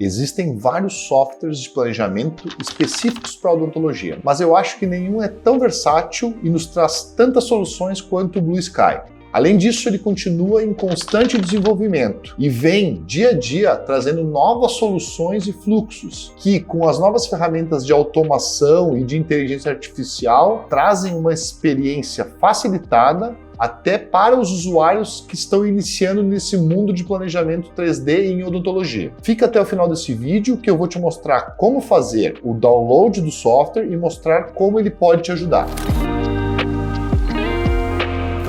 Existem vários softwares de planejamento específicos para odontologia, mas eu acho que nenhum é tão versátil e nos traz tantas soluções quanto o Blue Sky. Além disso, ele continua em constante desenvolvimento e vem dia a dia trazendo novas soluções e fluxos que, com as novas ferramentas de automação e de inteligência artificial, trazem uma experiência facilitada até para os usuários que estão iniciando nesse mundo de planejamento 3D em odontologia. Fica até o final desse vídeo que eu vou te mostrar como fazer o download do software e mostrar como ele pode te ajudar.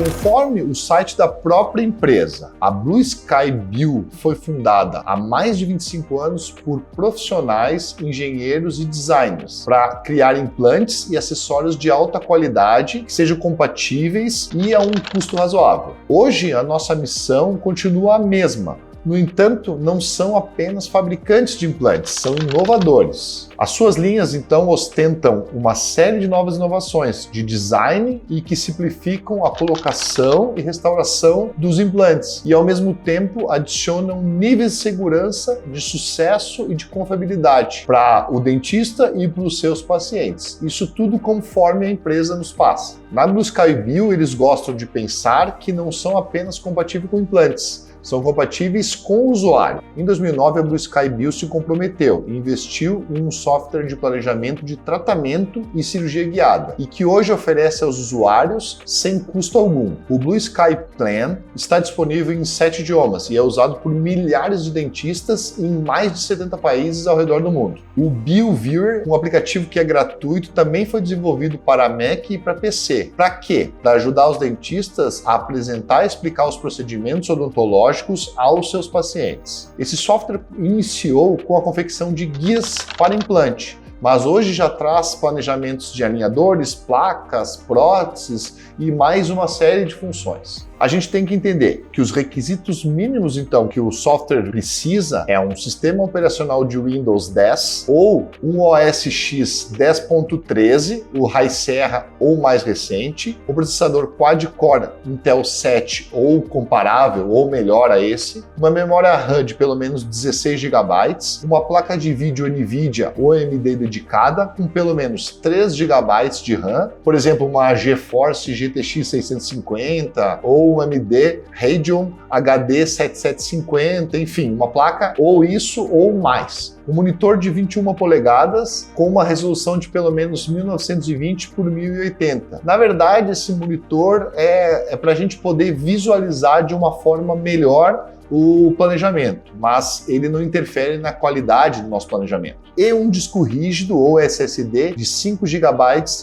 Conforme o site da própria empresa, a Blue Sky Bill foi fundada há mais de 25 anos por profissionais, engenheiros e designers para criar implantes e acessórios de alta qualidade que sejam compatíveis e a um custo razoável. Hoje, a nossa missão continua a mesma. No entanto, não são apenas fabricantes de implantes, são inovadores. As suas linhas, então, ostentam uma série de novas inovações de design e que simplificam a colocação e restauração dos implantes e, ao mesmo tempo, adicionam níveis de segurança, de sucesso e de confiabilidade para o dentista e para os seus pacientes. Isso tudo conforme a empresa nos passa. Na Blue Sky Bill, eles gostam de pensar que não são apenas compatíveis com implantes, são compatíveis com o usuário. Em 2009, a Blue Sky Bill se comprometeu e investiu em um software de planejamento de tratamento e cirurgia guiada, e que hoje oferece aos usuários sem custo algum. O Blue Sky Plan está disponível em 7 idiomas e é usado por milhares de dentistas em mais de 70 países ao redor do mundo. O Bill Viewer, um aplicativo que é gratuito, também foi desenvolvido para Mac e para PC. Para quê? Para ajudar os dentistas a apresentar e explicar os procedimentos odontológicos aos seus pacientes. Esse software iniciou com a confecção de guias para implante, mas hoje já traz planejamentos de alinhadores, placas, próteses e mais uma série de funções. A gente tem que entender que os requisitos mínimos, então, que o software precisa é um sistema operacional de Windows 10 ou um OS X 10.13, o High Sierra ou mais recente, um processador quad-core Intel 7 ou comparável ou melhor a esse, uma memória RAM de pelo menos 16 GB, uma placa de vídeo NVIDIA ou AMD dedicada com pelo menos 3 GB de RAM, por exemplo, uma GeForce GTX 650 ou um AMD Radeon HD 7750, enfim, uma placa ou isso ou mais. Um monitor de 21 polegadas com uma resolução de pelo menos 1920 por 1080. Na verdade, esse monitor é para a gente poder visualizar de uma forma melhor o planejamento, mas ele não interfere na qualidade do nosso planejamento. E um disco rígido ou SSD de 5 GB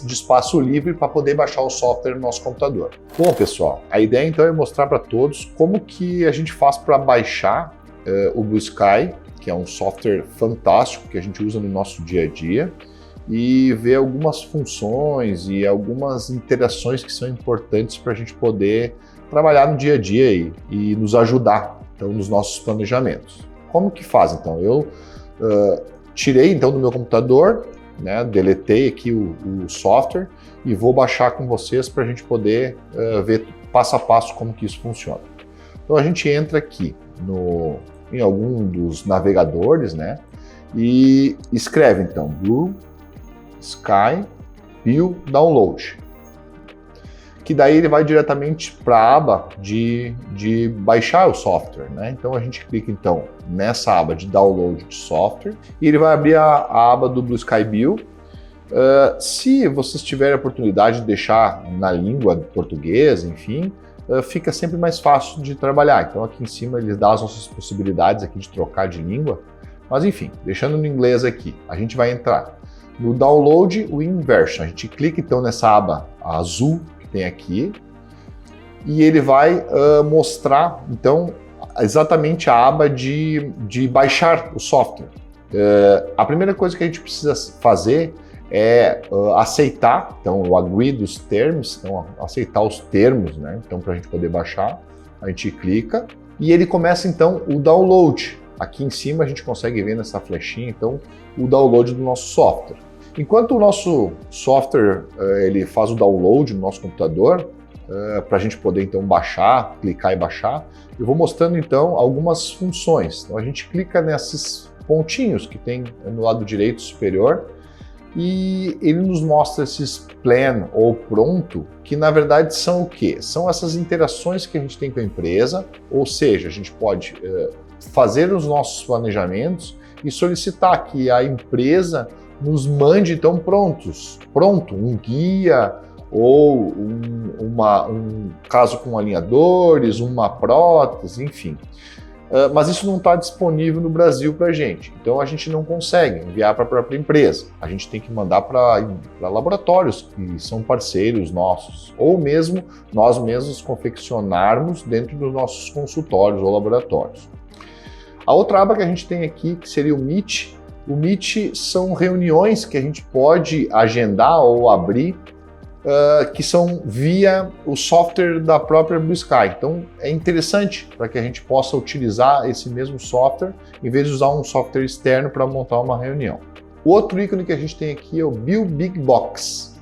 de espaço livre para poder baixar o software no nosso computador. Bom, pessoal, a ideia então é mostrar para todos como que a gente faz para baixar o Blue Sky, que é um software fantástico que a gente usa no nosso dia a dia, e ver algumas funções e algumas interações que são importantes para a gente poder trabalhar no dia a dia e nos ajudar então, nos nossos planejamentos. Como que faz, então? Eu tirei, então, do meu computador, né, deletei aqui o software e vou baixar com vocês para a gente poder ver passo a passo como que isso funciona. Então, a gente entra aqui em algum dos navegadores, né, e escreve, então, Blue Sky Bill Download, que daí ele vai diretamente para a aba de baixar o software, né? Então a gente clica então nessa aba de download de software e ele vai abrir a aba do Blue Sky Bill. Se vocês tiverem a oportunidade de deixar na língua portuguesa, enfim, fica sempre mais fácil de trabalhar. Então aqui em cima ele dá as nossas possibilidades aqui de trocar de língua, mas enfim, deixando no inglês aqui, a gente vai entrar no Download Win Version. A gente clica então nessa aba azul tem aqui, e ele vai mostrar, então, exatamente a aba de baixar o software. A primeira coisa que a gente precisa fazer é aceitar, então, o agree dos termos, então, aceitar os termos, né? Então, para a gente poder baixar, a gente clica, e ele começa, então, o download. Aqui em cima a gente consegue ver nessa flechinha, então, o download do nosso software. Enquanto o nosso software ele faz o download no nosso computador, para a gente poder então baixar, clicar e baixar, eu vou mostrando então algumas funções. Então a gente clica nesses pontinhos que tem no lado direito superior, e ele nos mostra esses plan ou pronto, que na verdade são o quê? São essas interações que a gente tem com a empresa, ou seja, a gente pode fazer os nossos planejamentos e solicitar que a empresa nos mande então pronto, um guia ou um caso com alinhadores, uma prótese, enfim. Mas isso não está disponível no Brasil para a gente, então a gente não consegue enviar para a própria empresa. A gente tem que mandar para laboratórios que são parceiros nossos, ou mesmo nós mesmos confeccionarmos dentro dos nossos consultórios ou laboratórios. A outra aba que a gente tem aqui, que seria o Meet. O Meet são reuniões que a gente pode agendar ou abrir, que são via o software da própria Blue Sky. Então é interessante para que a gente possa utilizar esse mesmo software, em vez de usar um software externo para montar uma reunião. O outro ícone que a gente tem aqui é o Bill Big Box,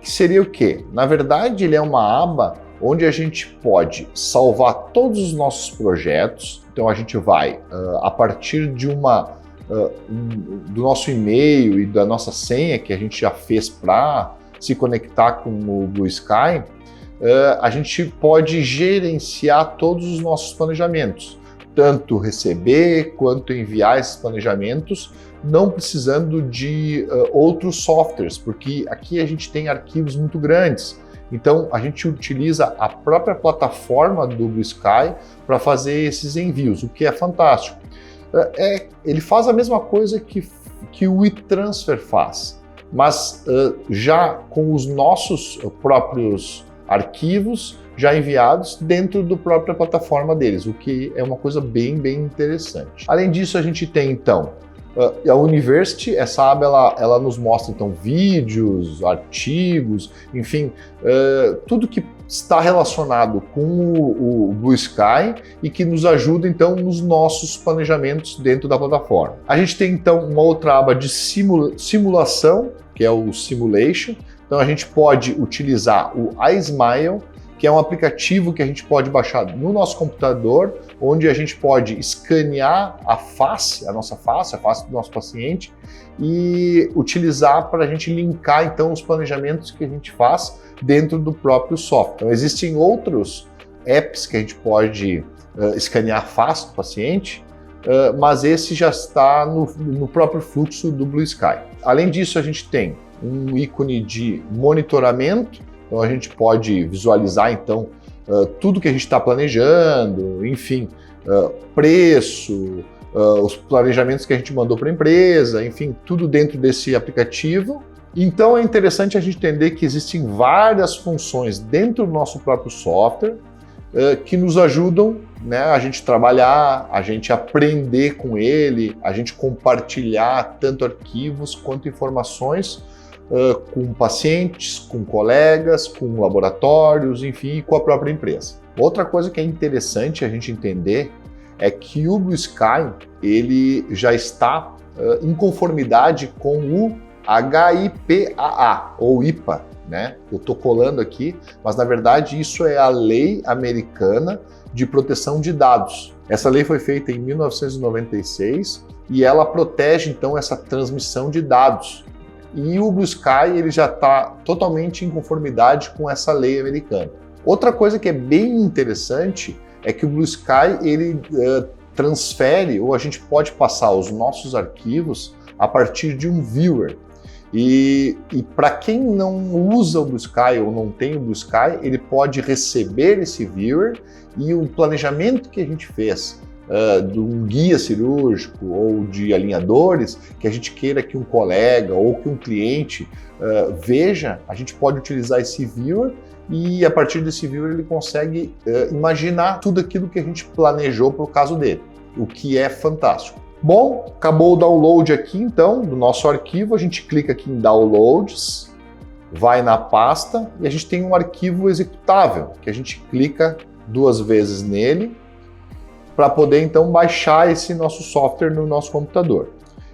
que seria o quê? Na verdade, ele é uma aba onde a gente pode salvar todos os nossos projetos. Então a gente vai, a partir de do nosso e-mail e da nossa senha que a gente já fez para se conectar com o Blue Sky, a gente pode gerenciar todos os nossos planejamentos, tanto receber quanto enviar esses planejamentos, não precisando de outros softwares, porque aqui a gente tem arquivos muito grandes. Então a gente utiliza a própria plataforma do Blue Sky para fazer esses envios, o que é fantástico. Ele faz a mesma coisa que o WeTransfer faz, mas já com os nossos próprios arquivos já enviados dentro da própria plataforma deles, o que é uma coisa bem interessante. Além disso, a gente tem então a University. Essa aba ela nos mostra então vídeos, artigos, enfim, tudo que está relacionado com o Blue Sky e que nos ajuda então nos nossos planejamentos dentro da plataforma. A gente tem então uma outra aba de simulação, que é o Simulation. Então a gente pode utilizar o iSmile, que é um aplicativo que a gente pode baixar no nosso computador, onde a gente pode escanear a face do nosso paciente e utilizar para a gente linkar então os planejamentos que a gente faz dentro do próprio software. Então, existem outros apps que a gente pode escanear a face do paciente, mas esse já está no próprio fluxo do Blue Sky. Além disso, a gente tem um ícone de monitoramento. Então a gente pode visualizar então tudo que a gente está planejando, enfim, preço, os planejamentos que a gente mandou para a empresa, enfim, tudo dentro desse aplicativo. Então é interessante a gente entender que existem várias funções dentro do nosso próprio software que nos ajudam, né, a gente trabalhar, a gente aprender com ele, a gente compartilhar tanto arquivos quanto informações com pacientes, com colegas, com laboratórios, enfim, e com a própria empresa. Outra coisa que é interessante a gente entender é que o Blue Sky ele já está em conformidade com o HIPAA, ou IPA, né? Eu estou colando aqui, mas na verdade isso é a Lei Americana de Proteção de Dados. Essa lei foi feita em 1996 e ela protege então essa transmissão de dados. E o Blue Sky ele já está totalmente em conformidade com essa lei americana. Outra coisa que é bem interessante é que o Blue Sky ele transfere, ou a gente pode passar os nossos arquivos a partir de um viewer. E para quem não usa o Blue Sky ou não tem o Blue Sky, ele pode receber esse viewer e o planejamento que a gente fez de um guia cirúrgico ou de alinhadores que a gente queira que um colega ou que um cliente veja, a gente pode utilizar esse viewer e a partir desse viewer ele consegue imaginar tudo aquilo que a gente planejou para o caso dele, o que é fantástico. Bom, acabou o download aqui então do nosso arquivo, a gente clica aqui em Downloads, vai na pasta e a gente tem um arquivo executável, que a gente clica 2 vezes nele para poder então baixar esse nosso software no nosso computador.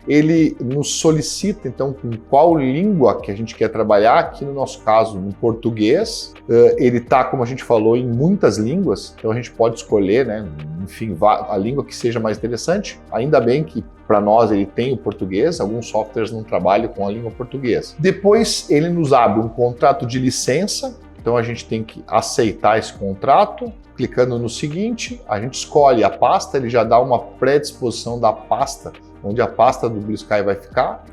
ele nos solicita, então, com qual língua que a gente quer trabalhar, aqui no nosso caso, no português. Ele está, como a gente falou, em muitas línguas, então a gente pode escolher, né, enfim, a língua que seja mais interessante. Ainda bem que para nós ele tem o português, alguns softwares não trabalham com a língua portuguesa. Depois ele nos abre um contrato de licença, então a gente tem que aceitar esse contrato. Clicando no seguinte, a gente escolhe a pasta, ele já dá uma predisposição da pasta, onde a pasta do Blue Sky vai ficar.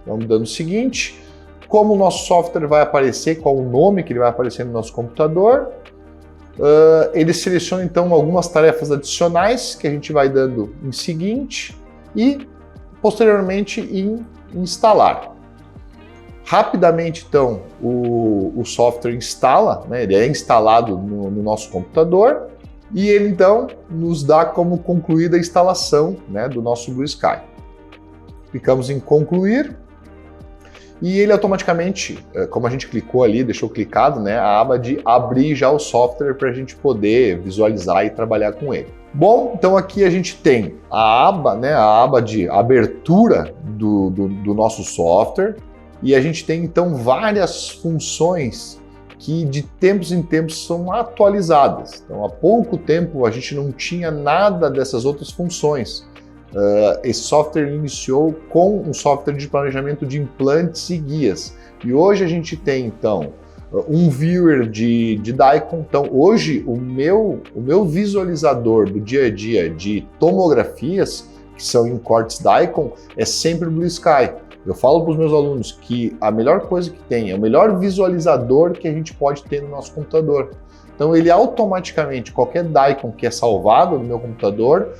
Vamos dando o seguinte, como o nosso software vai aparecer, qual o nome que ele vai aparecer no nosso computador. Ele seleciona então algumas tarefas adicionais que a gente vai dando em seguinte e posteriormente em instalar. Rapidamente, então, o software instala, né? Ele é instalado no nosso computador e ele, então, nos dá como concluída a instalação, né, do nosso Blue Sky. Clicamos em concluir e ele automaticamente, como a gente clicou ali, deixou clicado, né, a aba de abrir já o software para a gente poder visualizar e trabalhar com ele. Bom, então aqui a gente tem a aba, né, a aba de abertura do nosso software. E a gente tem então várias funções que de tempos em tempos são atualizadas. Então há pouco tempo a gente não tinha nada dessas outras funções. Esse software iniciou com um software de planejamento de implantes e guias. E hoje a gente tem então um viewer de DICOM. Então hoje o meu visualizador do dia a dia de tomografias, que são em cortes DICOM, é sempre o Blue Sky. Eu falo para os meus alunos que a melhor coisa que tem é o melhor visualizador que a gente pode ter no nosso computador. Então ele automaticamente, qualquer DICOM que é salvado no meu computador,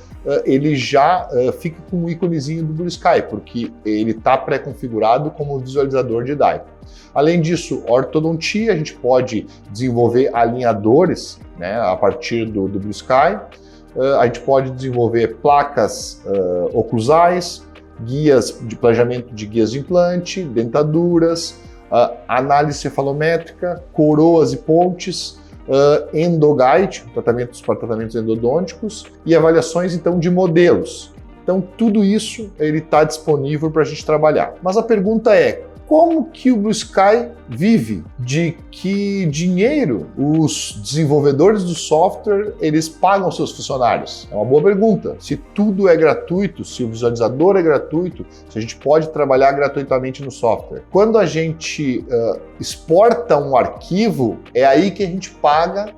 ele já fica com um íconezinho do Blue Sky, porque ele está pré-configurado como visualizador de DICOM. Além disso, ortodontia, a gente pode desenvolver alinhadores, né, a partir do Blue Sky. A gente pode desenvolver placas oclusais, guias de planejamento de guias de implante, dentaduras, análise cefalométrica, coroas e pontes, endoguide, tratamentos para tratamentos endodônticos e avaliações então de modelos. Então tudo isso ele está disponível para a gente trabalhar. Mas a pergunta é, como que o Blue Sky vive? De que dinheiro os desenvolvedores do software eles pagam seus funcionários? É uma boa pergunta. Se tudo é gratuito, se o visualizador é gratuito, se a gente pode trabalhar gratuitamente no software. Quando a gente exporta um arquivo, é aí que a gente paga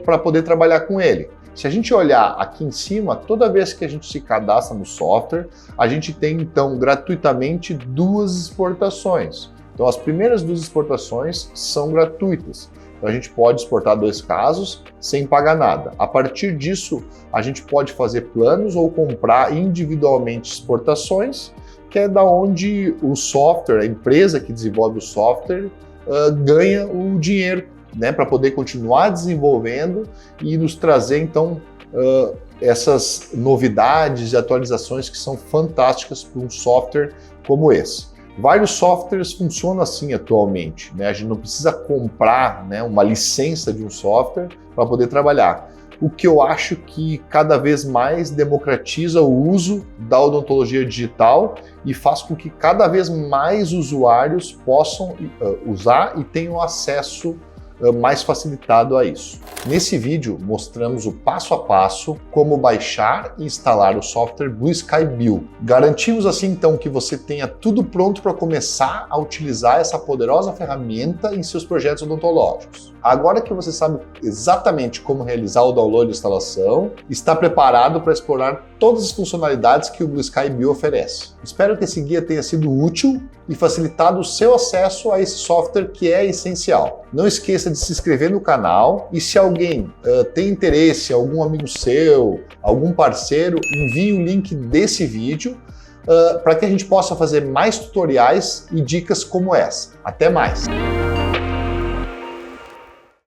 para poder trabalhar com ele. Se a gente olhar aqui em cima, toda vez que a gente se cadastra no software, a gente tem então gratuitamente 2 exportações. Então as primeiras 2 exportações são gratuitas. Então a gente pode exportar 2 casos sem pagar nada. A partir disso, a gente pode fazer planos ou comprar individualmente exportações, que é da onde o software, a empresa que desenvolve o software, ganha o dinheiro, né, para poder continuar desenvolvendo e nos trazer então essas novidades e atualizações que são fantásticas para um software como esse. Vários softwares funcionam assim atualmente, né? A gente não precisa comprar, né, uma licença de um software para poder trabalhar. O que eu acho que cada vez mais democratiza o uso da odontologia digital e faz com que cada vez mais usuários possam usar e tenham acesso mais facilitado a isso. Nesse vídeo mostramos o passo a passo como baixar e instalar o software Blue Sky Bill. Garantimos assim então que você tenha tudo pronto para começar a utilizar essa poderosa ferramenta em seus projetos odontológicos. Agora que você sabe exatamente como realizar o download e instalação, está preparado para explorar todas as funcionalidades que o Blue Sky Bill oferece. Espero que esse guia tenha sido útil e facilitado o seu acesso a esse software que é essencial. Não esqueça de se inscrever no canal e se alguém tem interesse, algum amigo seu, algum parceiro, envie o link desse vídeo para que a gente possa fazer mais tutoriais e dicas como essa. Até mais!